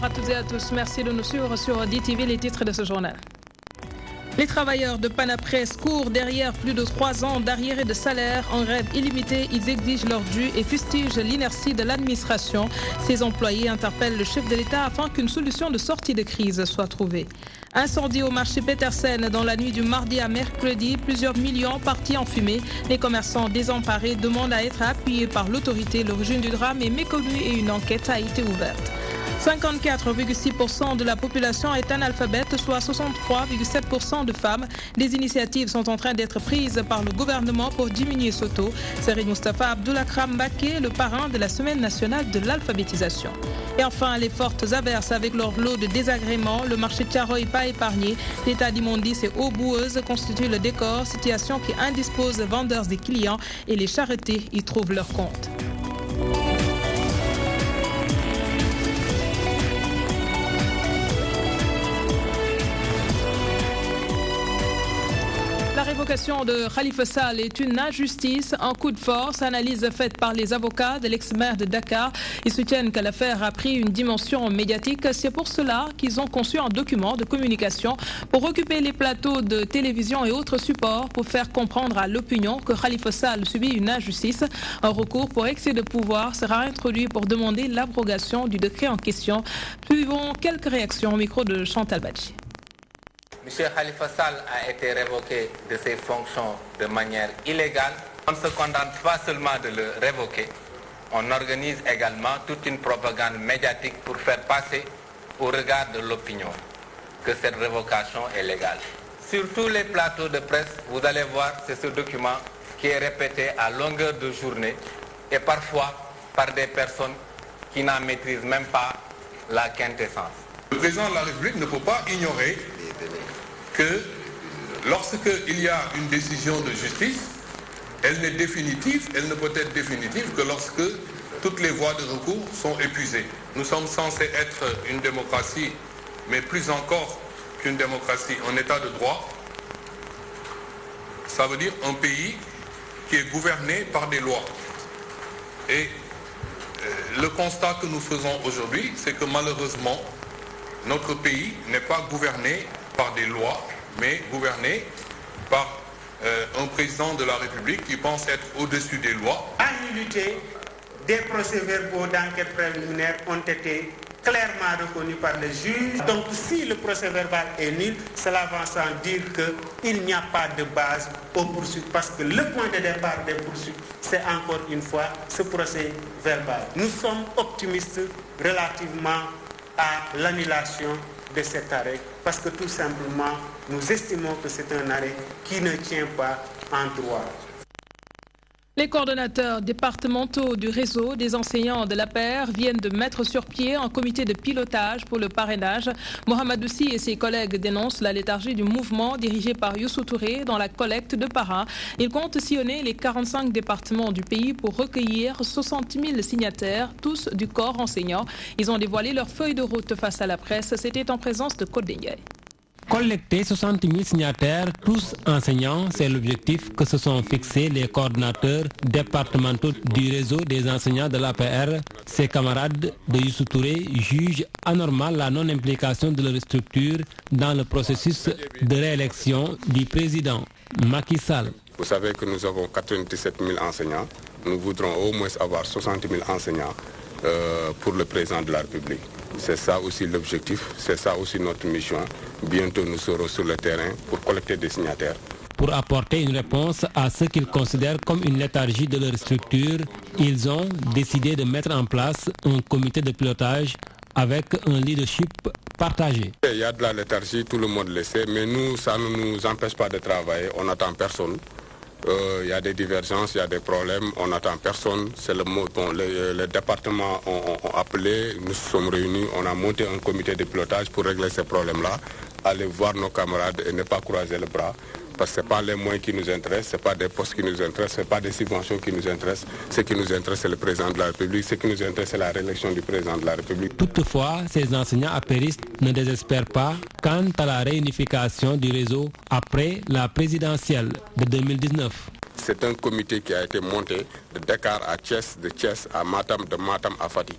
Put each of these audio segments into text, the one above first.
Bonsoir à toutes et à tous. Merci de nous suivre sur DTV, les titres de ce journal. Les travailleurs de Panapresse courent derrière plus de 3 ans d'arriérés de salaire. En grève illimité, ils exigent leur dû et fustigent l'inertie de l'administration. Ces employés interpellent le chef de l'État afin qu'une solution de sortie de crise soit trouvée. Incendie au marché Petersen dans la nuit du mardi à mercredi. Plusieurs millions partis en fumée. Les commerçants désemparés demandent à être appuyés par l'autorité. L'origine du drame est méconnue et une enquête a été ouverte. 54,6% de la population est analphabète, soit 63,7% de femmes. Des initiatives sont en train d'être prises par le gouvernement pour diminuer ce taux. Serigne Moustapha Abdoulakram Mbacké, le parrain de la Semaine nationale de l'alphabétisation. Et enfin, les fortes averses avec leur lot de désagréments. Le marché de Thiaroye pas épargné. L'état d'immondice et eau boueuse constituent le décor, situation qui indispose les vendeurs et clients et les charrettés y trouvent leur compte. La révocation de Khalifa Sall est une injustice, un coup de force, analyse faite par les avocats de l'ex-maire de Dakar. Ils soutiennent que l'affaire a pris une dimension médiatique. C'est pour cela qu'ils ont conçu un document de communication pour occuper les plateaux de télévision et autres supports pour faire comprendre à l'opinion que Khalifa Sall subit une injustice. Un recours pour excès de pouvoir sera introduit pour demander l'abrogation du décret en question. Suivons quelques réactions au micro de Chantal Badji. M. Khalifa Sall a été révoqué de ses fonctions de manière illégale. On ne se contente pas seulement de le révoquer, on organise également toute une propagande médiatique pour faire passer au regard de l'opinion que cette révocation est légale. Sur tous les plateaux de presse, vous allez voir, c'est ce document qui est répété à longueur de journée et parfois par des personnes qui n'en maîtrisent même pas la quintessence. Le président de la République ne peut pas ignorer que lorsqu'il y a une décision de justice, elle n'est définitive, elle ne peut être définitive que lorsque toutes les voies de recours sont épuisées. Nous sommes censés être une démocratie, mais plus encore qu'une démocratie, un état de droit. Ça veut dire un pays qui est gouverné par des lois. Et le constat que nous faisons aujourd'hui, c'est que malheureusement, notre pays n'est pas gouverné par des lois, mais gouverné par un président de la République qui pense être au-dessus des lois. En nullité, des procès-verbaux d'enquête préliminaire ont été clairement reconnus par les juges. Donc si le procès-verbal est nul, cela va sans dire qu'il n'y a pas de base aux poursuites, parce que le point de départ des poursuites, c'est encore une fois ce procès-verbal. Nous sommes optimistes relativement à l'annulation de cet arrêt, parce que tout simplement, nous estimons que c'est un arrêt qui ne tient pas en droit. Les coordonnateurs départementaux du réseau des enseignants de l'APR viennent de mettre sur pied un comité de pilotage pour le parrainage. Mohamed Oussi et ses collègues dénoncent la léthargie du mouvement dirigé par Youssou Touré dans la collecte de parrains. Ils comptent sillonner les 45 départements du pays pour recueillir 60 000 signataires, tous du corps enseignant. Ils ont dévoilé leur feuille de route face à la presse. C'était en présence de Côte d'Ignay. Collecter 60 000 signataires, tous enseignants, c'est l'objectif que se sont fixés les coordinateurs départementaux du réseau des enseignants de l'APR. Ces camarades de Youssou Touré jugent anormal la non-implication de leur structure dans le processus de réélection du président Macky Sall. Vous savez que nous avons 97 000 enseignants. Nous voudrons au moins avoir 60 000 enseignants pour le président de la République. C'est ça aussi l'objectif, c'est ça aussi notre mission. Bientôt nous serons sur le terrain pour collecter des signataires. Pour apporter une réponse à ce qu'ils considèrent comme une léthargie de leur structure, ils ont décidé de mettre en place un comité de pilotage avec un leadership partagé. Il y a de la léthargie, tout le monde le sait, mais nous, ça ne nous empêche pas de travailler, on n'attend personne. Il y a des divergences, il y a des problèmes, on n'attend personne. C'est le mot. Bon, les départements ont appelé, nous sommes réunis, on a monté un comité de pilotage pour régler ces problèmes-là, aller voir nos camarades et ne pas croiser les bras. Parce que ce n'est pas les moyens qui nous intéressent, ce n'est pas des postes qui nous intéressent, ce n'est pas des subventions qui nous intéressent. Ce qui nous intéresse, c'est le président de la République. Ce qui nous intéresse, c'est la réélection du président de la République. Toutefois, ces enseignants apéristes ne désespèrent pas quant à la réunification du réseau après la présidentielle de 2019. C'est un comité qui a été monté de Dakar à Thiès, de Thiès à Matam, de Matam à Fatick.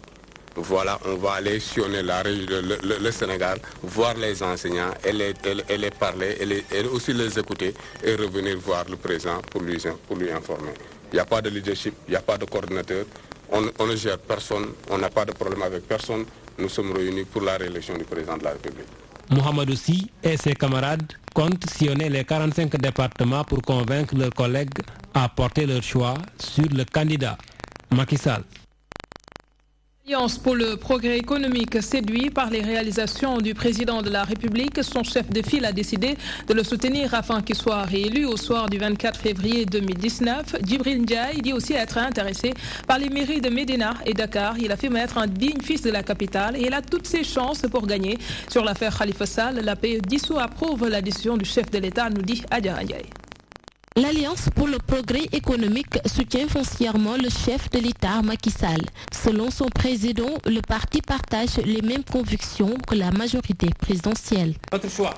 voilà, on va aller sillonner le Sénégal, voir les enseignants et les parler, et aussi les écouter et revenir voir le président pour lui informer. Il n'y a pas de leadership, il n'y a pas de coordinateur, on ne gère personne, on n'a pas de problème avec personne. Nous sommes réunis pour la réélection du président de la République. Mohamed Sy et ses camarades comptent sillonner les 45 départements pour convaincre leurs collègues à porter leur choix sur le candidat Macky Sall. L'Alliance pour le progrès économique, séduit par les réalisations du président de la République, son chef de file a décidé de le soutenir afin qu'il soit réélu au soir du 24 février 2019. Djibril Ndiaye dit aussi être intéressé par les mairies de Médina et Dakar. Il affirme être un digne fils de la capitale et il a toutes ses chances pour gagner. Sur l'affaire Khalifa Sall, la PE dissous approuve la décision du chef de l'État, nous dit Adja Ndiaye. L'Alliance pour le progrès économique soutient foncièrement le chef de l'État Macky Sall. Selon son président, le parti partage les mêmes convictions que la majorité présidentielle. Notre choix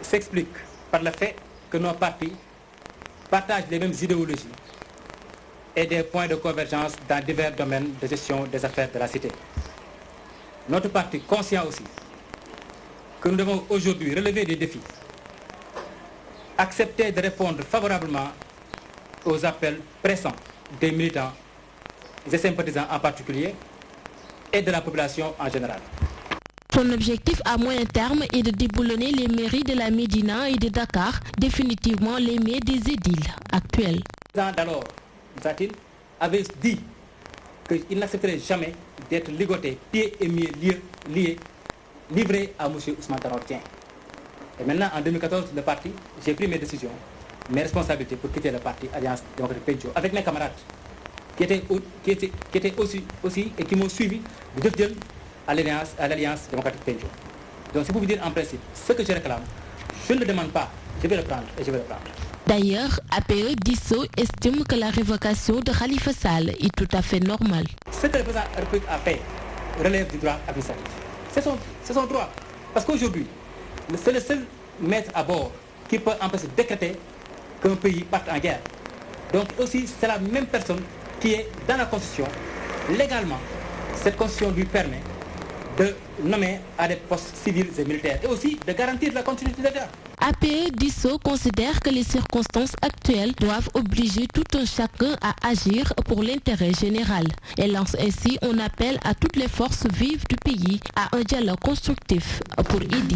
s'explique par le fait que nos partis partagent les mêmes idéologies et des points de convergence dans divers domaines de gestion des affaires de la cité. Notre parti, conscient aussi que nous devons aujourd'hui relever des défis, accepter de répondre favorablement aux appels pressants des militants, des sympathisants en particulier, et de la population en général. Son objectif à moyen terme est de déboulonner les mairies de la Médina et de Dakar, définitivement les maires des édiles actuels. D'alors, Zatil avait dit qu'il n'accepterait jamais d'être ligoté, pieds et liés, livré à M. Ousmane Tanor Dieng. Et maintenant, en 2014, le parti, j'ai pris mes décisions, mes responsabilités pour quitter le parti Alliance démocratique Pencho, avec mes camarades qui étaient aussi et qui m'ont suivi de à l'Alliance démocratique Pencho. Donc, c'est pour vous dire en principe, ce que je réclame, je ne le demande pas, je vais le prendre et je vais le prendre. D'ailleurs, APE Disso estime que la révocation de Khalifa Sall est tout à fait normale. Ce que le président de la République a fait relève du droit administratif. C'est son droit. Parce qu'aujourd'hui, c'est le seul maître à bord qui peut empêcher de décréter qu'un pays parte en guerre. Donc aussi, c'est la même personne qui est dans la Constitution. Légalement, cette Constitution lui permet de nommer à des postes civils et militaires et aussi de garantir la continuité de l'État. APE Disso considère que les circonstances actuelles doivent obliger tout un chacun à agir pour l'intérêt général. Elle lance ainsi un appel à toutes les forces vives du pays à un dialogue constructif pour aider.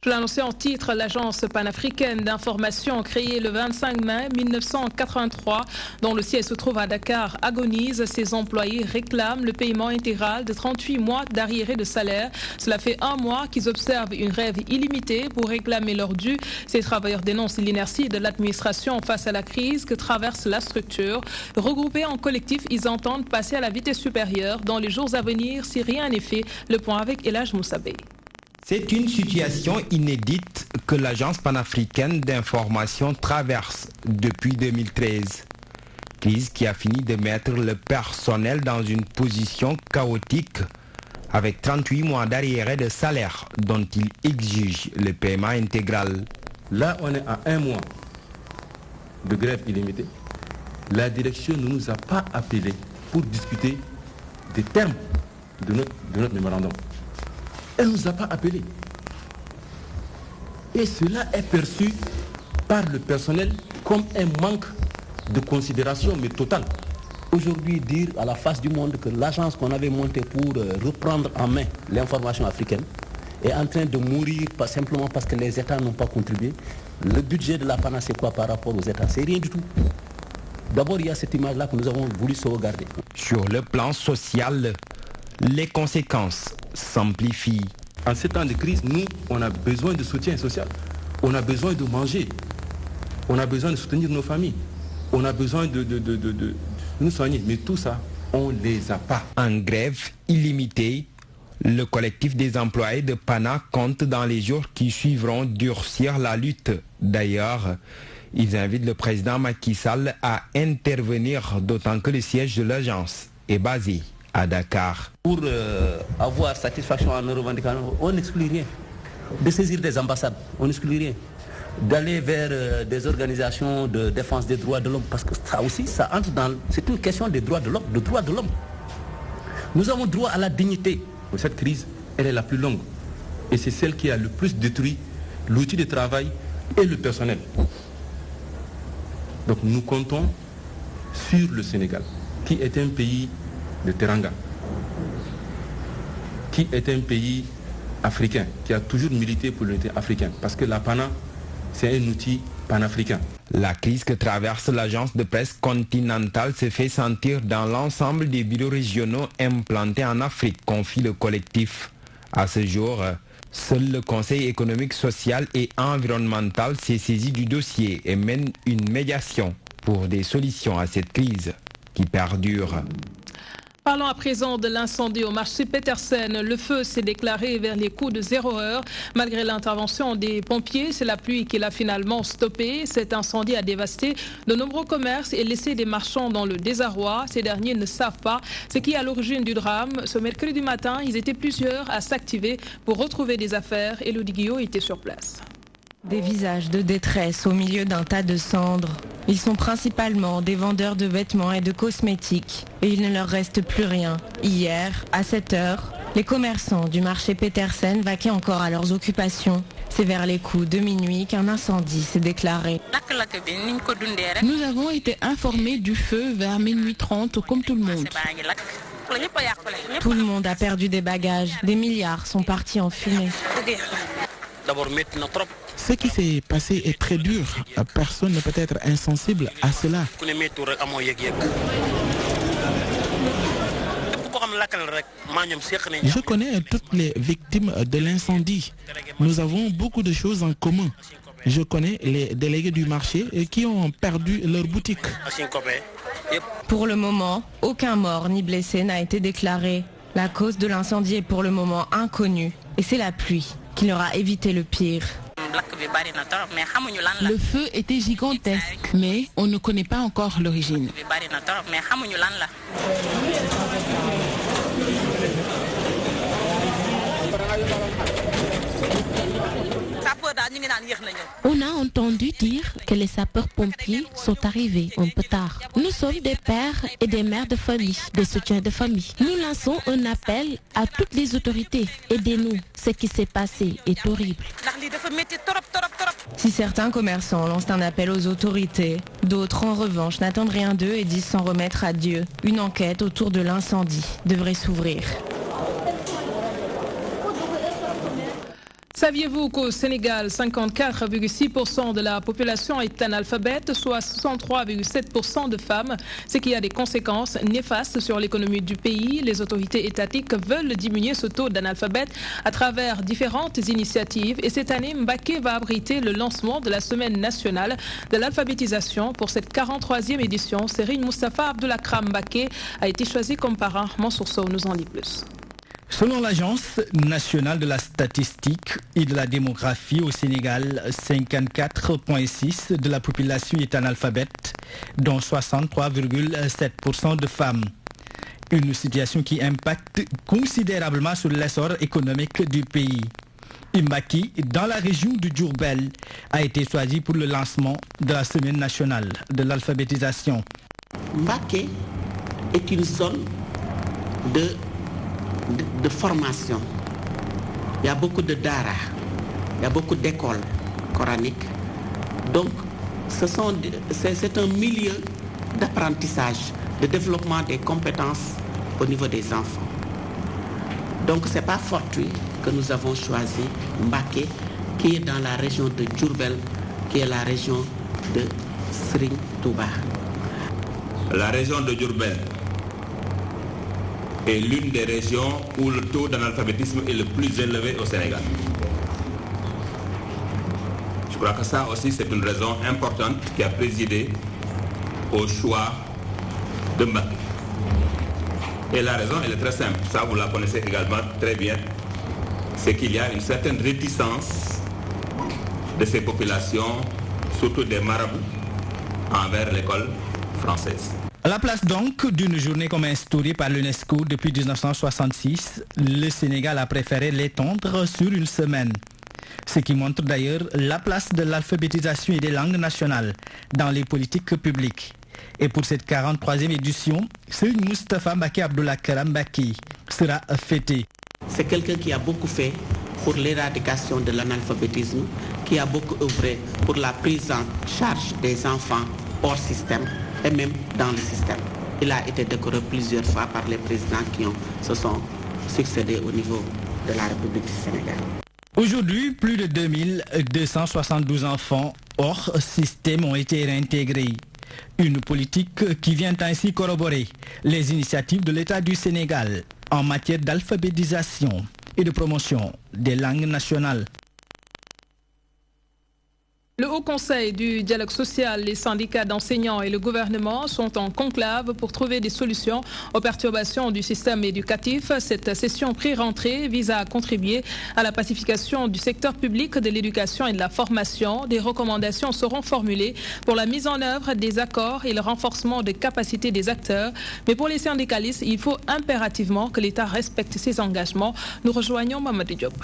Je l'ai annoncé en titre, l'agence panafricaine d'information créée le 25 mai 1983, dont le siège se trouve à Dakar, agonise. Ses employés réclament le paiement intégral de 38 mois d'arriérés de salaire. Cela fait un mois qu'ils observent une grève illimitée pour réclamer leur dû. Ces travailleurs dénoncent l'inertie de l'administration face à la crise que traverse la structure. Regroupés en collectif, ils entendent passer à la vitesse supérieure dans les jours à venir si rien n'est fait. Le point avec El Hadj Moussabe. C'est une situation inédite que l'Agence panafricaine d'information traverse depuis 2013. Crise qui a fini de mettre le personnel dans une position chaotique avec 38 mois d'arriérés de salaire dont il exige le paiement intégral. Là, on est à un mois de grève illimitée. La direction ne nous a pas appelés pour discuter des termes de notre mémorandum. Elle ne nous a pas appelés. Et cela est perçu par le personnel comme un manque de considération, mais total. Aujourd'hui, dire à la face du monde que l'agence qu'on avait montée pour reprendre en main l'information africaine est en train de mourir pas simplement parce que les États n'ont pas contribué. Le budget de la PANA, c'est quoi par rapport aux États? C'est rien du tout. D'abord, il y a cette image-là que nous avons voulu sauvegarder. Sur le plan social, les conséquences s'amplifient. En ces temps de crise, nous, on a besoin de soutien social. On a besoin de manger. On a besoin de soutenir nos familles. On a besoin de nous soigner. Mais tout ça, on ne les a pas. En grève illimitée, le collectif des employés de PANA compte dans les jours qui suivront durcir la lutte. D'ailleurs, ils invitent le président Macky Sall à intervenir, d'autant que le siège de l'agence est basé à Dakar. Pour avoir satisfaction à nos revendications, on n'exclut rien. De saisir des ambassades, on n'exclut rien. D'aller vers des organisations de défense des droits de l'homme, parce que ça aussi, ça entre dans... C'est une question des droits de l'homme, Nous avons droit à la dignité. Cette crise, elle est la plus longue. Et c'est celle qui a le plus détruit l'outil de travail et le personnel. Donc nous comptons sur le Sénégal, qui est un pays de teranga, qui est un pays africain, qui a toujours milité pour l'unité africaine. Parce que la PANA, c'est un outil panafricain. La crise que traverse l'agence de presse continentale se fait sentir dans l'ensemble des bureaux régionaux implantés en Afrique, confie le collectif. À ce jour, seul le Conseil économique, social et environnemental s'est saisi du dossier et mène une médiation pour des solutions à cette crise qui perdure. Parlons à présent de l'incendie au marché Petersen. Le feu s'est déclaré vers les coups de 0 heure. Malgré l'intervention des pompiers, c'est la pluie qui l'a finalement stoppé. Cet incendie a dévasté de nombreux commerces et laissé des marchands dans le désarroi. Ces derniers ne savent pas ce qui est à l'origine du drame. Ce mercredi matin, ils étaient plusieurs à s'activer pour retrouver des affaires. Elodie Guillot était sur place. Des visages de détresse au milieu d'un tas de cendres. Ils sont principalement des vendeurs de vêtements et de cosmétiques. Et il ne leur reste plus rien. Hier, à 7 heures, les commerçants du marché Petersen vaquaient encore à leurs occupations. C'est vers les coups de minuit qu'un incendie s'est déclaré. Nous avons été informés du feu vers minuit 30 comme tout le monde. Tout le monde a perdu des bagages. Des milliards sont partis en fumée. Ce qui s'est passé est très dur. Personne ne peut être insensible à cela. Je connais toutes les victimes de l'incendie. Nous avons beaucoup de choses en commun. Je connais les délégués du marché qui ont perdu leur boutique. Pour le moment, aucun mort ni blessé n'a été déclaré. La cause de l'incendie est pour le moment inconnue. Et c'est la pluie qui leur a évité le pire. Le feu était gigantesque, mais on ne connaît pas encore l'origine. On a entendu dire que les sapeurs-pompiers sont arrivés un peu tard. Nous sommes des pères et des mères de famille, des soutiens de famille. Nous lançons un appel à toutes les autorités. Aidez-nous. Ce qui s'est passé est horrible. Si certains commerçants lancent un appel aux autorités, d'autres en revanche n'attendent rien d'eux et disent s'en remettre à Dieu. Une enquête autour de l'incendie devrait s'ouvrir. Saviez-vous qu'au Sénégal, 54,6% de la population est analphabète, soit 63,7% de femmes, ce qui a des conséquences néfastes sur l'économie du pays. Les autorités étatiques veulent diminuer ce taux d'analphabète à travers différentes initiatives. Et cette année, Mbacké va abriter le lancement de la Semaine nationale de l'alphabétisation. Pour cette 43e édition, Serigne Moustapha Abdoulakram Mbacké a été choisi comme parrain. Mansour Sow nous en dit plus. Selon l'Agence nationale de la statistique et de la démographie au Sénégal, 54,6% de la population est analphabète, dont 63,7% de femmes. Une situation qui impacte considérablement sur l'essor économique du pays. Mbacké, dans la région du Diourbel, a été choisi pour le lancement de la Semaine nationale de l'alphabétisation. Mbacké est une zone de formation. Il y a beaucoup de dara, il y a beaucoup d'écoles coraniques. Donc, c'est un milieu d'apprentissage, de développement des compétences au niveau des enfants. Donc, ce n'est pas fortuit que nous avons choisi Mbacké, qui est dans la région de Diourbel, qui est la région de Serigne Touba. La région de Diourbel est l'une des régions où le taux d'analphabétisme est le plus élevé au Sénégal. Je crois que ça aussi c'est une raison importante qui a présidé au choix de Mbacké. Et la raison elle est très simple, ça vous la connaissez également très bien, c'est qu'il y a une certaine réticence de ces populations, surtout des marabouts, envers l'école française. À la place donc d'une journée comme instaurée par l'UNESCO depuis 1966, le Sénégal a préféré l'étendre sur une semaine. Ce qui montre d'ailleurs la place de l'alphabétisation et des langues nationales dans les politiques publiques. Et pour cette 43e édition, Serigne Moustapha Mbacké Abdoul Karam Mbacké sera fêté. C'est quelqu'un qui a beaucoup fait pour l'éradication de l'analphabétisme, qui a beaucoup œuvré pour la prise en charge des enfants hors système et même dans le système. Il a été décoré plusieurs fois par les présidents qui se sont succédés au niveau de la République du Sénégal. Aujourd'hui, plus de 2272 enfants hors système ont été réintégrés. Une politique qui vient ainsi corroborer les initiatives de l'État du Sénégal en matière d'alphabétisation et de promotion des langues nationales. Le Haut Conseil du dialogue social, les syndicats d'enseignants et le gouvernement sont en conclave pour trouver des solutions aux perturbations du système éducatif. Cette session pré-rentrée vise à contribuer à la pacification du secteur public de l'éducation et de la formation. Des recommandations seront formulées pour la mise en œuvre des accords et le renforcement des capacités des acteurs. Mais pour les syndicalistes, il faut impérativement que l'État respecte ses engagements. Nous rejoignons Mamadou Diop.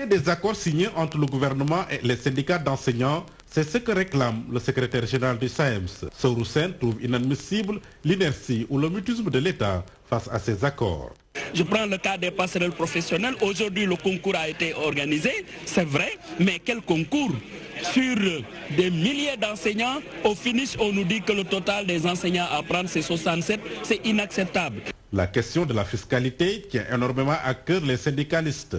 Des accords signés entre le gouvernement et les syndicats d'enseignants, c'est ce que réclame le secrétaire général du SAEMS. Sourou Sène trouve inadmissible l'inertie ou le mutisme de l'État face à ces accords. Je prends le cas des passerelles professionnelles. Aujourd'hui, le concours a été organisé, c'est vrai, mais quel concours? Sur des milliers d'enseignants, au finish, on nous dit que le total des enseignants à prendre, c'est 67. C'est inacceptable. La question de la fiscalité tient énormément à cœur les syndicalistes.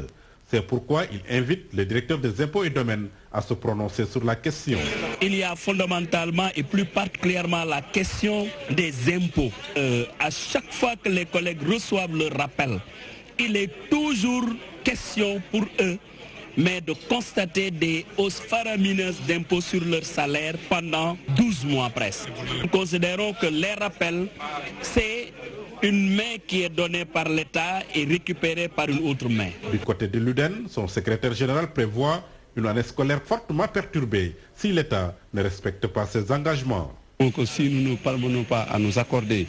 C'est pourquoi il invite le directeur des impôts et domaines à se prononcer sur la question. Il y a fondamentalement et plus particulièrement la question des impôts. À chaque fois que les collègues reçoivent le rappel, il est toujours question pour eux mais de constater des hausses faramineuses d'impôts sur leur salaire pendant 12 mois presque. Nous considérons que les rappels, c'est une main qui est donnée par l'État et récupérée par une autre main. Du côté de l'UDEN, son secrétaire général prévoit une année scolaire fortement perturbée si l'État ne respecte pas ses engagements. Donc si nous ne parvenons pas à nous accorder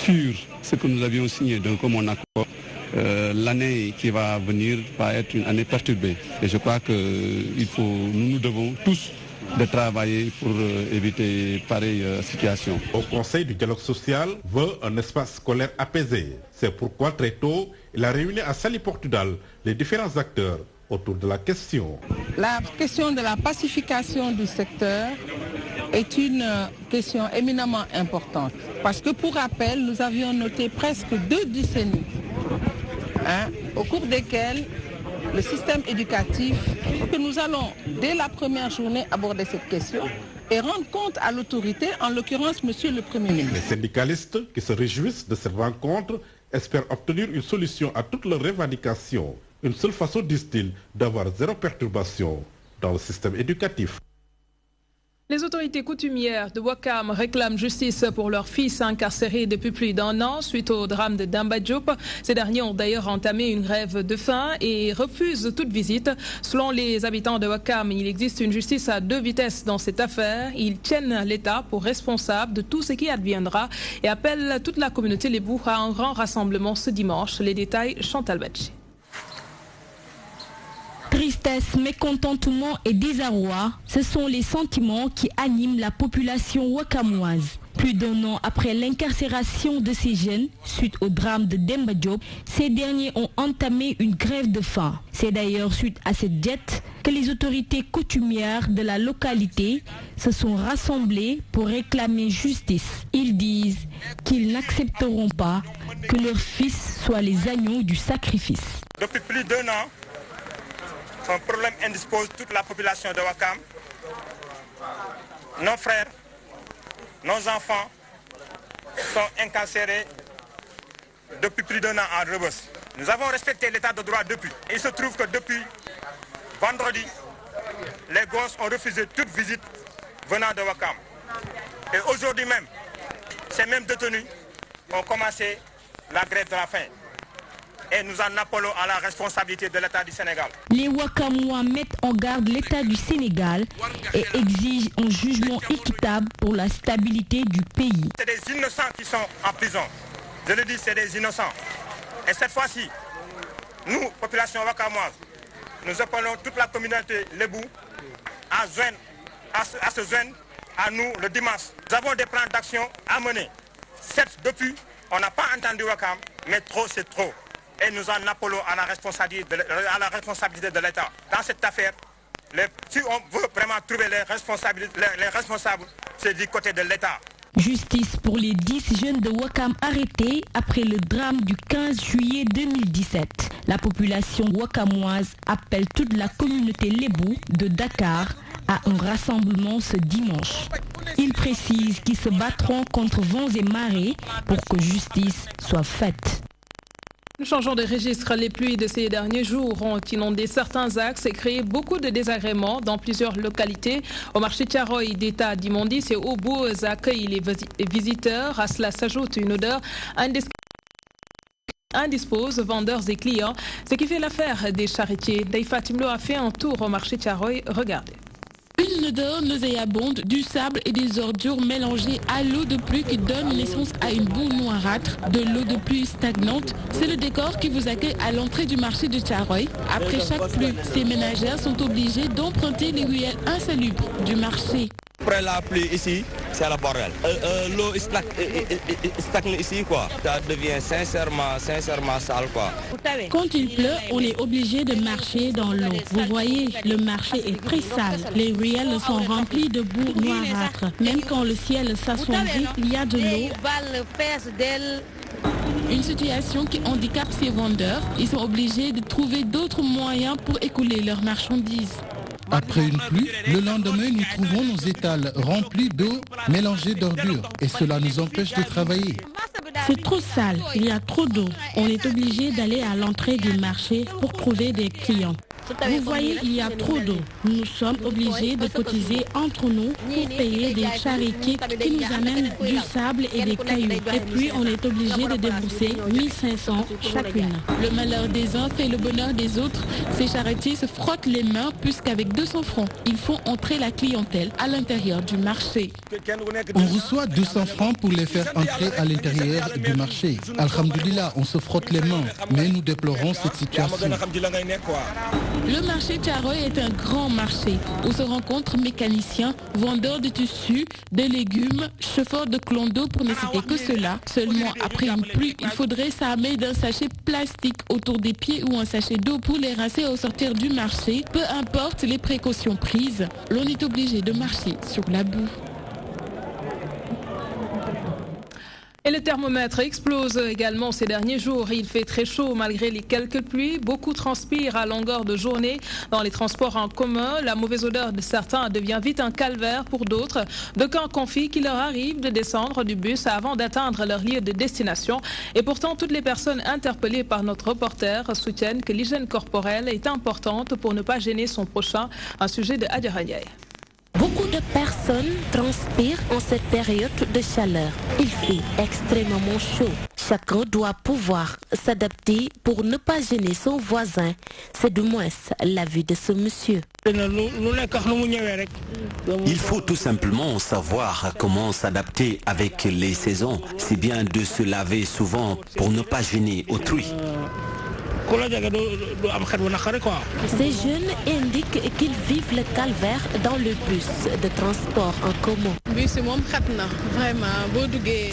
sur ce que nous avions signé d'un commun accord, l'année qui va venir va être une année perturbée. Et je crois que nous devons tous de travailler pour éviter pareille situation. Au Conseil du dialogue social veut un espace scolaire apaisé. C'est pourquoi très tôt, il a réuni à Saly Portudal les différents acteurs autour de la question. La question de la pacification du secteur est une question éminemment importante. Parce que pour rappel, nous avions noté presque 2 décennies au cours desquelles le système éducatif, que nous allons dès la première journée aborder cette question et rendre compte à l'autorité, en l'occurrence Monsieur le Premier ministre. Les syndicalistes qui se réjouissent de cette rencontre espèrent obtenir une solution à toutes leurs revendications. Une seule façon, disent-ils, d'avoir zéro perturbation dans le système éducatif. Les autorités coutumières de Ouakam réclament justice pour leur fils incarcéré depuis plus d'1 an suite au drame de Demba Diop. Ces derniers ont d'ailleurs entamé une grève de faim et refusent toute visite. Selon les habitants de Ouakam, il existe une justice à 2 vitesses dans cette affaire. Ils tiennent l'État pour responsable de tout ce qui adviendra et appellent toute la communauté lébou à un grand rassemblement ce dimanche. Les détails, Chantal Batchi. Tristesse, mécontentement et désarroi, ce sont les sentiments qui animent la population wakamoise. Plus d'1 an après l'incarcération de ces jeunes, suite au drame de Demba Diop, ces derniers ont entamé une grève de faim. C'est d'ailleurs suite à cette diète que les autorités coutumières de la localité se sont rassemblées pour réclamer justice. Ils disent qu'ils n'accepteront pas que leurs fils soient les agneaux du sacrifice. Depuis plus d'1 an, un problème indispose toute la population de Ouakam. Nos frères, nos enfants sont incarcérés depuis plus d'1 an en Rebeuss. Nous avons respecté l'état de droit depuis. Il se trouve que depuis vendredi, les gosses ont refusé toute visite venant de Ouakam. Et aujourd'hui même, ces mêmes détenus ont commencé la grève de la faim. Et nous en appelons à la responsabilité de l'État du Sénégal. Les Wakamois mettent en garde l'État du Sénégal et exigent un jugement équitable pour la stabilité du pays. C'est des innocents qui sont en prison. Je le dis, c'est des innocents. Et cette fois-ci, nous, population wakamoise, nous appelons toute la communauté lébou à se joindre à nous le dimanche. Nous avons des plans d'action à mener. Certes, depuis, on n'a pas entendu Ouakam, mais trop c'est trop. Et nous en appelons à la responsabilité de l'État. Dans cette affaire, si on veut vraiment trouver les responsables, c'est du côté de l'État. Justice pour les 10 jeunes de Ouakam arrêtés après le drame du 15 juillet 2017. La population ouakamoise appelle toute la communauté lébou de Dakar à un rassemblement ce dimanche. Ils précisent qu'ils se battront contre vents et marées pour que justice soit faite. Nous changeons de registre. Les pluies de ces derniers jours ont inondé certains axes et créé beaucoup de désagréments dans plusieurs localités. Au marché Tiaroy d'État d'Imondis et Obuz accueillent les visiteurs. À cela s'ajoute une odeur indispose vendeurs et clients, ce qui fait l'affaire des charretiers. Daïfa Timlo a fait un tour au marché Tiaroy. Regardez. Une odeur nauséabonde, du sable et des ordures mélangées à l'eau de pluie qui donne naissance à une boue noirâtre, de l'eau de pluie stagnante. C'est le décor qui vous accueille à l'entrée du marché de Tiaroy. Après chaque pluie, ces ménagères sont obligées d'emprunter les ruelles insalubres du marché. Après la pluie ici, c'est le bordel. L'eau stagne ici, quoi. Ça devient sincèrement sale, quoi. Quand il pleut, on est obligé de marcher dans l'eau. Vous voyez, le marché est très sale. Les ruelles sont remplies de boue noirâtre. Même quand le ciel s'assombrit, il y a de l'eau. Une situation qui handicape ces vendeurs. Ils sont obligés de trouver d'autres moyens pour écouler leurs marchandises. Après une pluie, le lendemain, nous trouvons nos étals remplis d'eau mélangée d'ordures et cela nous empêche de travailler. C'est trop sale, il y a trop d'eau. On est obligé d'aller à l'entrée du marché pour trouver des clients. Vous voyez, il y a trop d'eau. Nous sommes obligés de cotiser entre nous pour payer des charretiers qui nous amènent du sable et des cailloux. Et puis, on est obligé de débourser 1500 chacune. Le malheur des uns fait le bonheur des autres. Ces charretiers se frottent les mains puisqu'avec 200 francs, ils font entrer la clientèle à l'intérieur du marché. On reçoit 200 francs pour les faire entrer à l'intérieur du marché. Alhamdoulilah, on se frotte les mains, mais nous déplorons cette situation. Le marché Tiaroy est un grand marché où se rencontrent mécaniciens, vendeurs de tissus, de légumes, chauffeurs de clando pour ne citer que cela. Seulement après une pluie, il faudrait s'armer d'un sachet plastique autour des pieds ou un sachet d'eau pour les rincer au sortir du marché. Peu importe les précautions prises, l'on est obligé de marcher sur la boue. Et le thermomètre explose également ces derniers jours. Il fait très chaud malgré les quelques pluies. Beaucoup transpirent à longueur de journée dans les transports en commun. La mauvaise odeur de certains devient vite un calvaire pour d'autres. D'aucuns confient qu'il leur arrive de descendre du bus avant d'atteindre leur lieu de destination. Et pourtant, toutes les personnes interpellées par notre reporter soutiennent que l'hygiène corporelle est importante pour ne pas gêner son prochain. Un sujet de Adja Raniaï. Beaucoup de personnes transpirent en cette période de chaleur. Il fait extrêmement chaud. Chacun doit pouvoir s'adapter pour ne pas gêner son voisin. C'est du moins l'avis de ce monsieur. Il faut tout simplement savoir comment s'adapter avec les saisons. C'est bien de se laver souvent pour ne pas gêner autrui. Ces jeunes indiquent qu'ils vivent le calvaire dans le bus de transport en commun.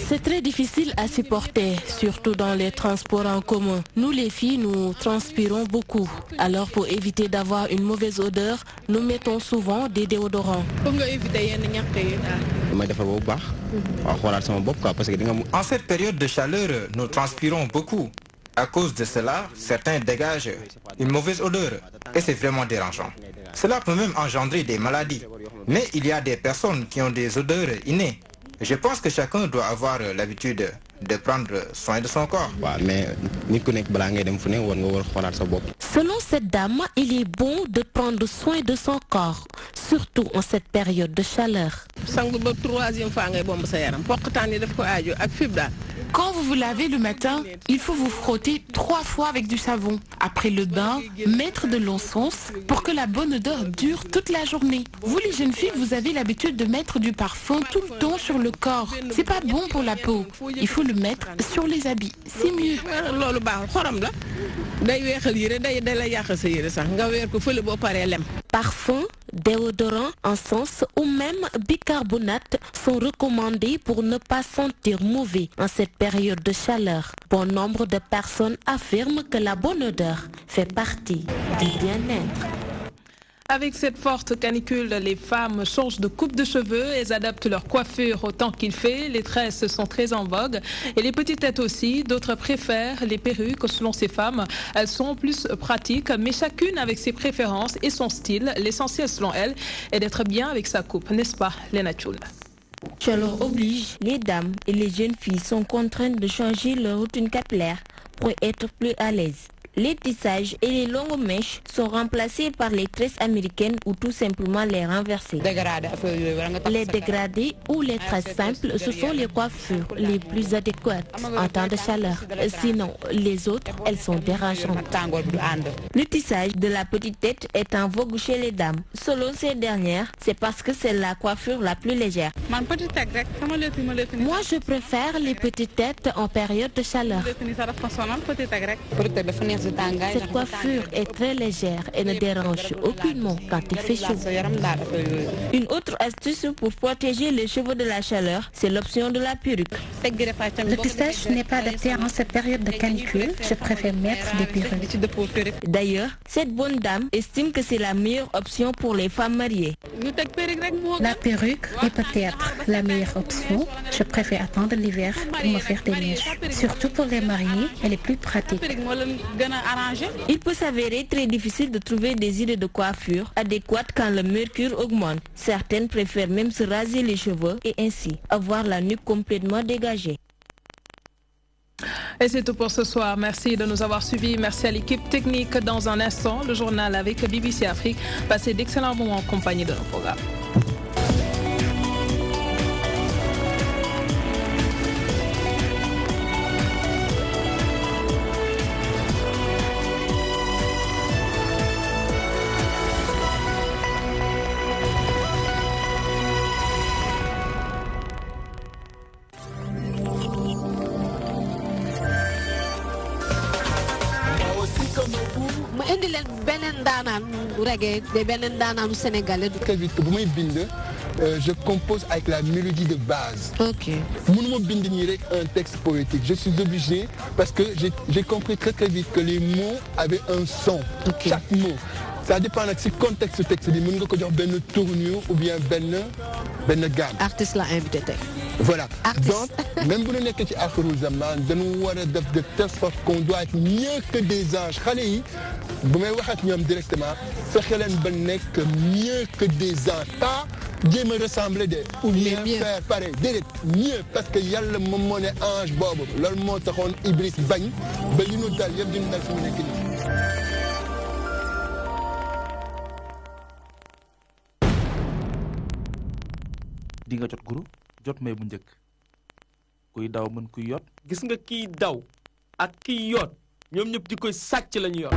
C'est très difficile à supporter, surtout dans les transports en commun. Nous les filles, nous transpirons beaucoup. Alors pour éviter d'avoir une mauvaise odeur, nous mettons souvent des déodorants. En cette période de chaleur, nous transpirons beaucoup. À cause de cela, certains dégagent une mauvaise odeur et c'est vraiment dérangeant. Cela peut même engendrer des maladies. Mais il y a des personnes qui ont des odeurs innées. Je pense que chacun doit avoir l'habitude de prendre soin de son corps. Selon cette dame, il est bon de prendre soin de son corps, surtout en cette période de chaleur. Quand vous vous lavez le matin, il faut vous frotter 3 fois avec du savon. Après le bain, mettre de l'encens pour que la bonne odeur dure toute la journée. Vous les jeunes filles, vous avez l'habitude de mettre du parfum tout le temps sur le corps. C'est pas bon pour la peau. Il faut le mettre sur les habits. C'est mieux. Parfum, déodorants, encens ou même bicarbonate sont recommandés pour ne pas sentir mauvais en cette période de chaleur. Bon nombre de personnes affirment que la bonne odeur fait partie du bien-être. Avec cette forte canicule, les femmes changent de coupe de cheveux, elles adaptent leur coiffure au temps qu'il fait, les tresses sont très en vogue et les petites têtes aussi. D'autres préfèrent les perruques. Selon ces femmes, elles sont plus pratiques, mais chacune avec ses préférences et son style. L'essentiel selon elles est d'être bien avec sa coupe, n'est-ce pas, Lena Tchoul? Chaleur oblige, les dames et les jeunes filles sont contraintes de changer leur routine capillaire pour être plus à l'aise. Les tissages et les longues mèches sont remplacés par les tresses américaines ou tout simplement les renversées. Les dégradés ou les tresses simples, ce sont les coiffures les plus adéquates en temps de chaleur. Sinon, les autres, elles sont dérangeantes. Le tissage de la petite tête est en vogue chez les dames. Selon ces dernières, c'est parce que c'est la coiffure la plus légère. Moi, je préfère les petites têtes en période de chaleur. Cette coiffure est très légère et ne dérange aucunement quand il fait chaud. Une autre astuce pour protéger les cheveux de la chaleur, c'est l'option de la perruque. Le tissage n'est pas adapté en cette période de canicule. Je préfère mettre des perruques. D'ailleurs, cette bonne dame estime que c'est la meilleure option pour les femmes mariées. La perruque est peut-être la meilleure option. Je préfère attendre l'hiver pour me faire des mèches. Surtout pour les mariés, elle est plus pratique. Il peut s'avérer très difficile de trouver des idées de coiffure adéquates quand le mercure augmente. Certaines préfèrent même se raser les cheveux et ainsi avoir la nuque complètement dégagée. Et c'est tout pour ce soir. Merci de nous avoir suivis. Merci à l'équipe technique. Dans un instant, le journal avec BBC Afrique. Passez d'excellents moments en compagnie de nos programmes. Très vite, je compose avec la mélodie de base. Ok. Un texte poétique. Je suis obligé parce que j'ai compris très vite que les mots avaient un son. Okay. Chaque mot. Ça dépend du contexte du texte. Il y a une tournure ou bien une gamme. Artiste l'a invité. Voilà. Donc, même si nous sommes ci Akhirul Zaman, nous devons de telle sorte qu'on doit être mieux que des anges. Si je vais directement, faire mieux que des anges. Pas de me ressembler ou bien faire pareil. Mieux parce que y a le moment de ange bobo. Le moment de Iblis bagne. Ben nous nous d'ailleurs d'une nation di nga jot guru jot may bu njëkk kuy daw mën kuy yot gis nga kiy daw ak kiy yot ñoom ñëpp di koy sàcc lañu yor